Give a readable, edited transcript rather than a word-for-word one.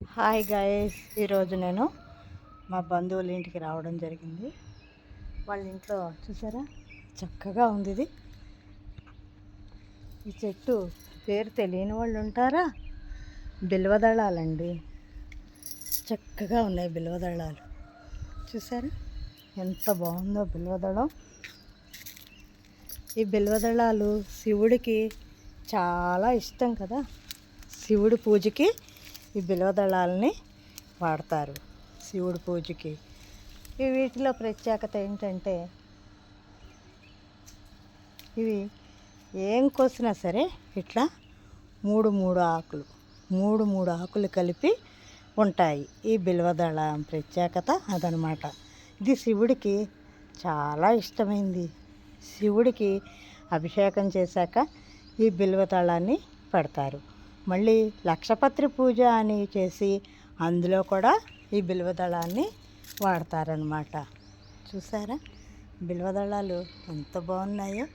Hi guys, ఈరోజు నేను మా బంధువుల ఇంటికి రావడం జరిగింది. వాళ్ళ ఇంట్లో చూసారా చక్కగా ఉంది ఇది. ఈ చెట్టు పేరు తెలియని వాళ్ళు ఉంటారా? బిల్వదళాలండి. చక్కగా ఉన్నాయి బిల్వదళాలు. చూసారా ఎంత బాగుందో బిల్వదళం. ఈ బిల్వదళాలు శివుడికి చాలా ఇష్టం కదా. శివుడి పూజకి ఈ బిల్వదళాలని వాడతారు. శివుడి పూజకి వీటిలో ప్రత్యేకత ఏంటంటే ఇవి ఏం కోసినా సరే ఇట్లా మూడు మూడు ఆకులు కలిపి ఉంటాయి. ఈ బిల్వదళం ప్రత్యేకత అదనమాట. ఇది శివుడికి చాలా ఇష్టమైంది. శివుడికి అభిషేకం చేశాక ఈ బిల్వదళాన్ని పెడతారు. మళ్ళీ లక్షపత్రి పూజ అని చేసి అందులో కూడా ఈ బిల్వదళాన్ని వాడతారనమాట. చూసారా బిల్వదళాలు ఎంత బాగున్నాయో.